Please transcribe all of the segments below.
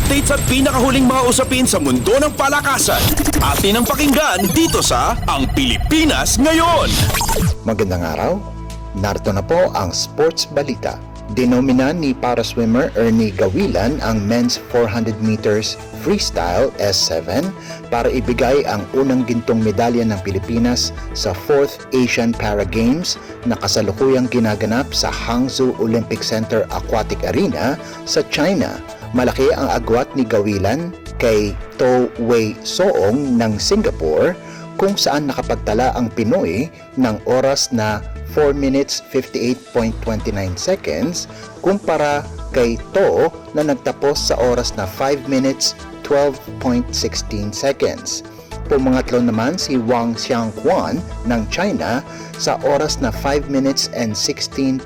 Updates at pinakahuling mga usapin sa mundo ng palakasan. Atin ang pakinggan dito sa Ang Pilipinas Ngayon. Magandang araw. Narito na po ang sports balita. Dinominan ni para-swimmer Ernie Gawilan ang men's 400 meters freestyle S7 para ibigay ang unang gintong medalya ng Pilipinas sa 4th Asian Para Games na kasalukuyang ginaganap sa Hangzhou Olympic Center Aquatic Arena sa China. Malaki ang agwat ni Gawilan kay To Wei Soong ng Singapore kung saan nakapagtala ang Pinoy ng oras na 4 minutes 58.29 seconds kumpara kay To na nagtapos sa oras na 5 minutes 12.16 seconds. Pumangatlo naman si Wang Xiangquan ng China sa oras na 5 minutes and 16.63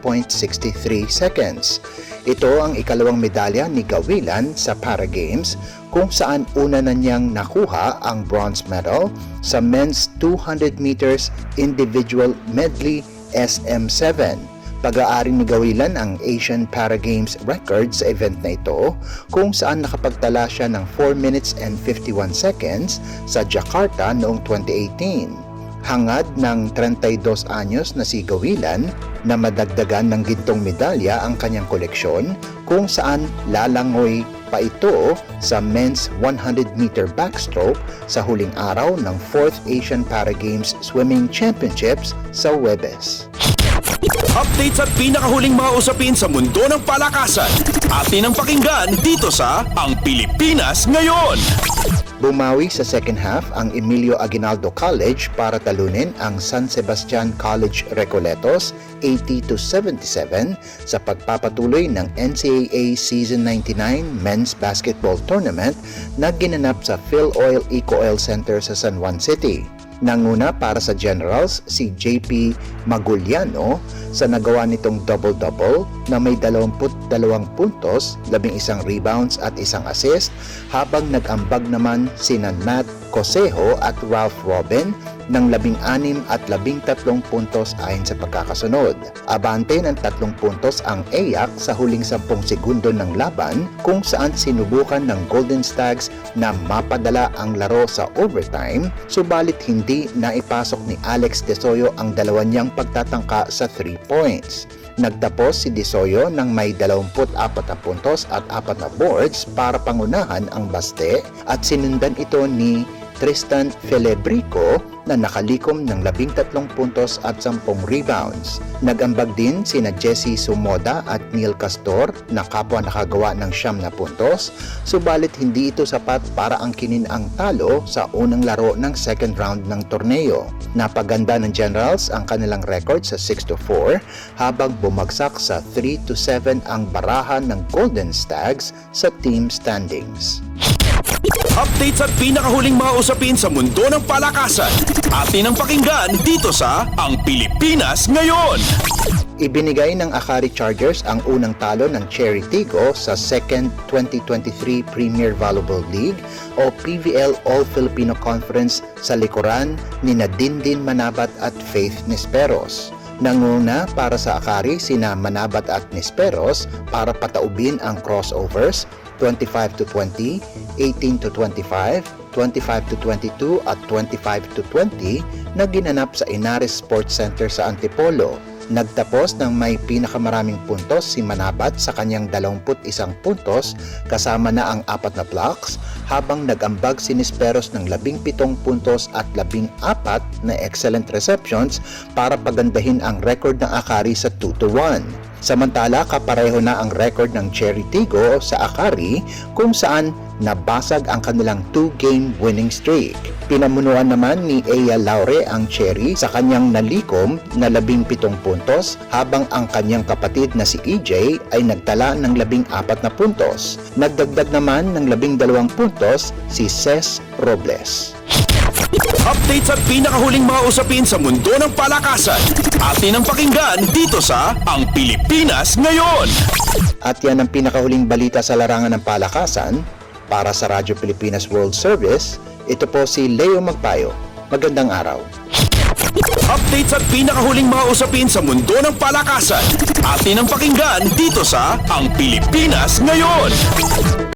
seconds. Ito ang ikalawang medalya ni Gawilan sa Para Games kung saan una na niyang nakuha ang bronze medal sa men's 200 meters individual medley SM7. Pag-aari ni Gawilan ang Asian Para Games record sa event na ito kung saan nakapagtala siya ng 4 minutes and 51 seconds sa Jakarta noong 2018. Hangad ng 32 anyos na si Gawilan na madagdagan ng gintong medalya ang kanyang koleksyon kung saan lalangoy pa ito sa men's 100 meter backstroke sa huling araw ng 4th Asian Para Games Swimming Championships sa Huwebes. Updates at pinakahuling mga usapin sa mundo ng palakasan. Atin ang pakinggan dito sa Ang Pilipinas Ngayon. Bumawi sa second half ang Emilio Aguinaldo College para talunin ang San Sebastian College Recoletos 80-77 sa pagpapatuloy ng NCAA Season 99 Men's Basketball Tournament na ginanap sa Philoil Eco-Oil Center sa San Juan City. Nanguna para sa Generals si JP Maguliano sa nagawa nitong double-double na may 22 puntos, 11 rebounds at 1 assist habang nag-ambag naman sina Nat Cosejo at Ralph Robin ng 16 at 13 puntos ayon sa pagkakasunod. Abante ng 3 puntos ang EYAC sa huling 10 segundo ng laban kung saan sinubukan ng Golden Stags na mapadala ang laro sa overtime subalit hindi naipasok ni Alex Desoyo ang dalawa niyang pagtatangka sa 3 points. Nagtapos si Desoyo ng may 24 na puntos at 4 na boards para pangunahan ang Baste at sinundan ito ni Tristan Felebrico na nakalikom ng 13 puntos at 10 rebounds. Nag-ambag din sina Jesse Sumoda at Neil Castor na kapwa nakagawa ng 9 na puntos, subalit hindi ito sapat para angkinin ang talo sa unang laro ng second round ng torneo. Napaganda ng Generals ang kanilang record sa 6-4 habang bumagsak sa 3-7 ang barahan ng Golden Stags sa team standings. Updates at pinakahuling mga usapin sa mundo ng palakasan. Atin ang pakinggan dito sa Ang Pilipinas Ngayon. Ibinigay ng Akari Chargers ang unang talo ng Cherry Tigo sa 2nd 2023 Premier Volleyball League o PVL All-Filipino Conference sa likuran ni Dindin Manabat at Faith Nisperos. Nanguna para sa Akari sina Manabat at Nisperos para pataubin ang crossovers 25-20, 18-25, 25-22 at 25-20 na ginanap sa Inares Sports Center sa Antipolo. Nagtapos ng may pinakamaraming puntos si Manabat sa kanyang 21 puntos kasama na ang 4 na blocks habang nag-ambag si Nisperos ng 17 puntos at 14 na excellent receptions para pagandahin ang record ng Akari sa 2-1. Samantala, kapareho na ang record ng Cherry Tigo sa Akari kung saan nabasag ang kanilang 2-game winning streak. Pinamunuan naman ni Ea Laure ang Cherry sa kanyang nalikom na 17 puntos habang ang kanyang kapatid na si EJ ay nagtala ng 14 na puntos. Nagdagdag naman ng 12 puntos si Ces Robles. Updates at pinakahuling mga usapin sa mundo ng palakasan. Atin ang pakinggan dito sa Ang Pilipinas Ngayon. At yan ang pinakahuling balita sa larangan ng palakasan. Para sa Radyo Pilipinas World Service, ito po si Leo Magpayo. Magandang araw. Updates at pinakahuling mga usapin sa mundo ng palakasan. Atin ang pakinggan dito sa Ang Pilipinas Ngayon.